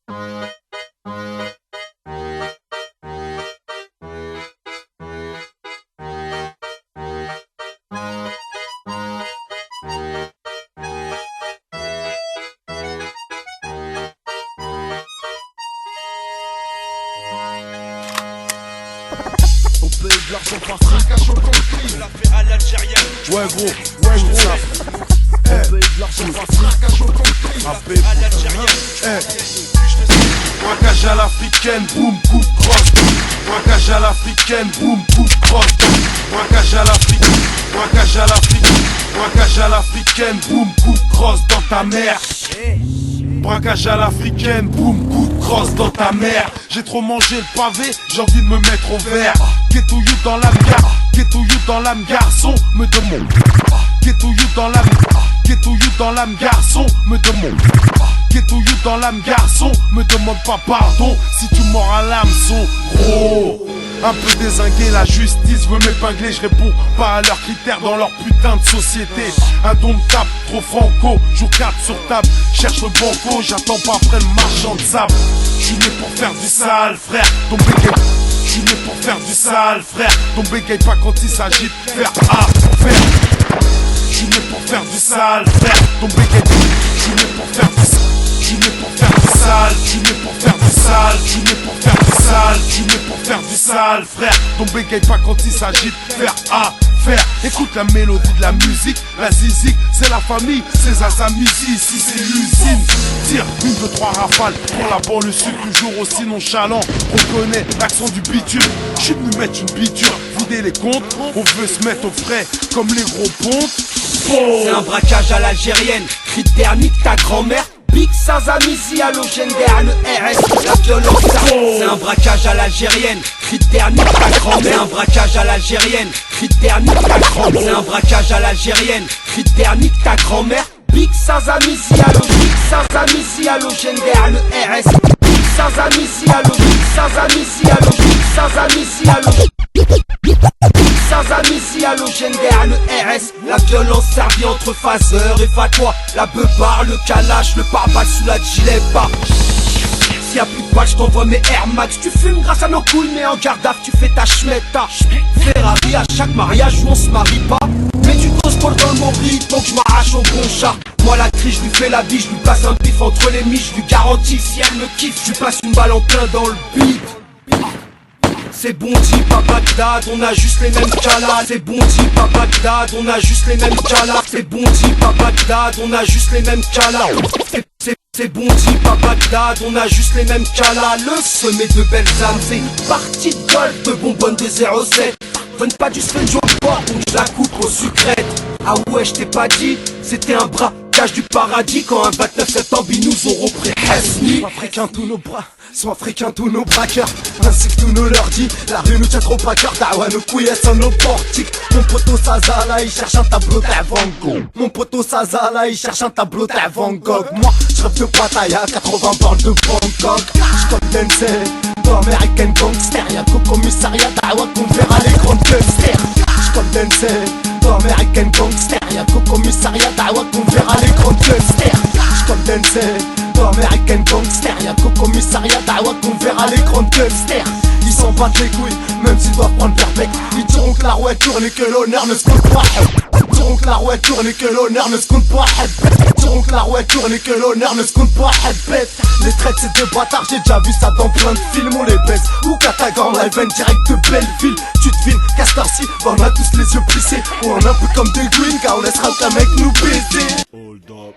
On paye de l'argent par tracache au compris. Je la fais à l'algérienne. Ouais gros, ouais gros. On paye de l'argent par tracache au compris. À l'algérienne. Braquage à l'africaine, boum, coup de crosse. Braquage à l'africaine, boum, coup de crosse. Braquage à l'africaine, braquage à l'africaine, braquage à l'africaine, boum, coup de crosse dans ta mère. Braquage à l'africaine, boum, coup de crosse dans ta mère. J'ai trop mangé le pavé, j'ai envie de me mettre au vert. Ghetto you dans l'âme, ghetto you dans l'âme, garçon, me demande. Ghetto you dans l'âme, ghetto you dans l'âme, garçon, me demande. Ghetto you dans l'âme, garçon, me demande pas pardon si tu mords à l'hameçon, gros. Un peu dézingué, la justice veut m'épingler, je réponds pas à leurs critères dans leur putain de société. Indomptable, trop franco, joue 4 sur table, cherche le banco, j'attends pas après le marchand de sable. J'suis né pour faire du sale, frère, ton bégaye. J'suis né pour faire du sale, frère, ton bégaye pas quand il s'agit de faire affaire. J'suis né pour faire du sale, frère, ton bégaye. J'suis né pour faire du sale. J'suis né pour faire du sale, j'suis né pour faire du sale, j'suis né pour faire du sale, j'suis né pour faire du sale, frère. Ton bégaye pas quand il s'agit de faire affaire. Écoute la mélodie de la musique, la zizik, c'est la famille, c'est Zazamuzi, ici c'est l'usine. Tire une, deux, trois rafales pour la banlieue sud, toujours aussi nonchalant. On connaît l'accent du bitume, j'suis venu mettre une biture, vider les comptes, on veut se mettre au frais comme les gros pontes. C'est un braquage à l'algérienne, critère nique ta grand-mère. Big Sazamizi, halogène derrière le RS, la violence c'est un braquage à l'algérienne, critère nique ta grand-mère. C'est un braquage à l'algérienne, critère nique ta grand-mère. C'est un braquage à l'algérienne, critère nique ta grand-mère. Big Sazamizi, halogène derrière le RS. Big Sazamizi, halogène derrière le RS. La violence servie entre phaseurs et fatwa. La beubare, le calache, le pare-balles sous la gilet pas. S'il y a plus de balles, j't'envoie mes Air Max. Tu fumes grâce à nos couilles, mais en garde à tu fais ta schmetta. Ferrari à chaque mariage où on se marie pas. Mais du cosmol dans le nombril, donc j'm'arrache au bon chat. Moi la crise, j'lui fais la vie, j'lui passe un bif entre les miches. J'lui garantis si elle me kiffe, j'lui passe une balle en plein dans le bide. C'est bon type à Bagdad, on a juste les mêmes calas. C'est bon type à Bagdad, on a juste les mêmes calas. C'est bon type à Bagdad, on a juste les mêmes calas. C'est bon type à Bagdad, on a juste les mêmes calas. Le sommet de belles âmes, c'est partie de golf, de bonbonnes des 07. Donne pas du sponge au port, donc je la coupe aux sucrètes. Ah ouais, je t'ai pas dit, c'était un braquage du paradis. Quand un 29 septembre, ils nous auront pris Hesni. Soit africains tous nos bras, soit africains tous nos braqueurs. Ainsi que tous nos lordis, la rue nous tient trop à cœur. Dawa nos couilles, elles sont nos portiques. Mon poteau Sazala, il cherche un tableau de Van Gogh. Mon poteau Sazala, il cherche un tableau de Van Gogh. Moi, je rêve de Pattaya, 80 bornes de Bangkok. J'comme Denzel, American Gangster. Y'a qu'au commissariat Dawa qu'on verra les grandes gangsters. J'comme Denzel, American Gangster. Y'a qu'au commissariat Dawa qu'on verra les grandes gangsters. J'comme Denzel, American Gangster. Y'a qu'au commissariat Dawa qu'on verra les grandes gangsters. Ils s'en battent les couilles, même s'ils doivent prendre leur bec. Ils diront que la roue tourne et que l'honneur ne se compte pas. Ils diront que la roue tourne et que l'honneur ne se compte pas. Ils diront que la roue tourne et que l'honneur ne se compte pas. Les traites c'est deux bâtards, j'ai déjà vu ça dans plein de films. On les baisse, ou Katagan, live direct de Belleville. Tu devines, Castorci, on a tous les yeux plissés. Ou on est un peu comme des Gwyn, car on laissera aucun mec nous baiser. Hold up.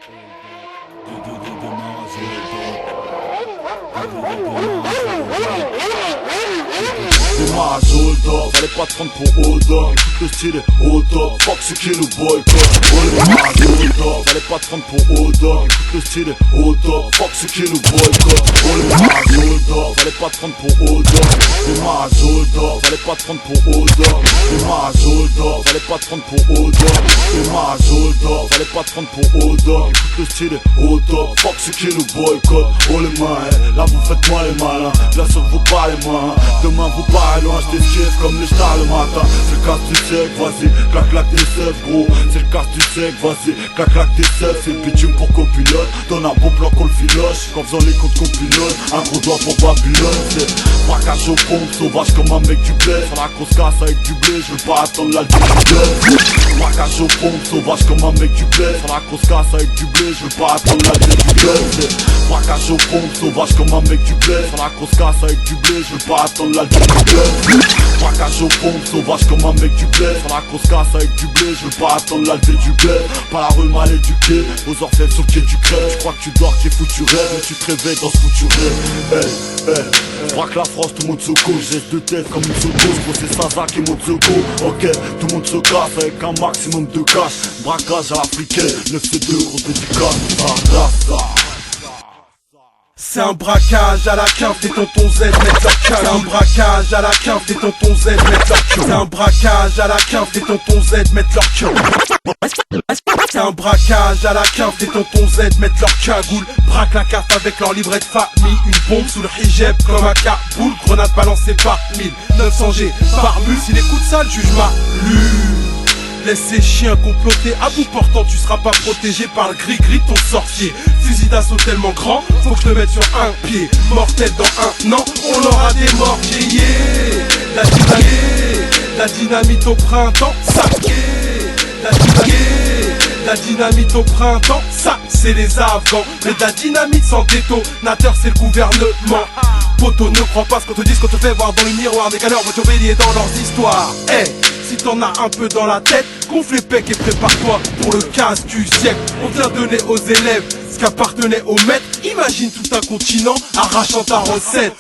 Démarrage hold up, fallait pas te prendre pour hold up. Le style est hold up, fuck ceux qui nous boycottent. On est démarrage hold up, fallait pas te prendre pour hold up. Le style est hold up, fuck ceux qui nous boycottent. On est démarrage hold up, fallait pas te prendre pour hold up. Démarrage hold up, fallait pas te prendre pour hold up. Démarrage hold up, fallait pas te prendre pour hold up. Démarrage hold up, fallait pas te prendre pour hold up. Le style est hold up, fuck ceux qui nous boycottent. On est mal. là vous faites moi les malins, bien sûr vous parlez moins. Demain vous parlez loin, je t'esquive comme les stars le matin. C'est le casse du sec, vas-y, clac tes seufs gros. C'est le casse du sec, vas-y, clac tes seufs. C'est le bitume pour copilote, donne un bon plan qu'on le filoche. Qu'en faisant les comptes qu'on pilote, un gros doigt pour Babylone. C'est braquage aux pompes, sauvage comme un mec du bled. Sur la grosse casse avec du blé, je veux pas attendre l'album du bled. Braquage aux pompes, sauvage comme un mec du bled. Sur la grosse casse avec du blé, je veux pas attendre l'album du bled. Braquage aux pompes, sauvage comme un mec du bled. Sur la grosse casse avec du blé, je veux pas attendre l'album du bled. Braquage aux pompes, sauvage comme un mec du bled. Sur la grosse casse avec du blé, je veux pas attendre l'album du bled. Pas la rue mal éduquée, aux orfèvres sur le quai du crève. Je crois que tu dors, qui est foutu rêve, mais tu te réveilles dans ce foutu rêve. Je braque la France, tout le monde se couche, geste de tête comme une secousse. Gros c'est Saza qui monte secours. Ok, tout le monde se casse avec un maximum de cash. Braquage à l'africaine, 9C2 gros dédicace. C'est un braquage à la cave, tes tontons Z mettent leur cave. C'est un braquage à la cave, tes tontons Z mettent leur cave. C'est un braquage à la cave, tes tontons Z mettent leur cave. C'est un braquage à la cave, tes tontons Z mettent leur cagoule. Braque la cave avec leur livret de famille. Une bombe sous le hijab comme un Kaboul. Grenade balancée par 1900 G par bulle. Si les coups de sale jugent ma lune. Laisse ces chiens comploter, à bout portant tu seras pas protégé par le gris-gris de ton sorcier. Fusil d'assaut tellement grand, faut que je te mette sur un pied. Mortel dans un an, on aura des mortiers. La dynamite au printemps, ça la dynamite au printemps, ça c'est les Afghans. Mais de la dynamite sans détonateur, c'est le gouvernement. Poto, ne crois pas ce qu'on te dit, ce qu'on te fait voir dans le miroir. Des galères vont t'obéir dans leurs histoires. Si t'en as un peu dans la tête, gonfle les pecs et prépare-toi pour le 15 du siècle. On vient donner aux élèves ce qu'appartenait au maître. Imagine tout un continent arrachant ta recette.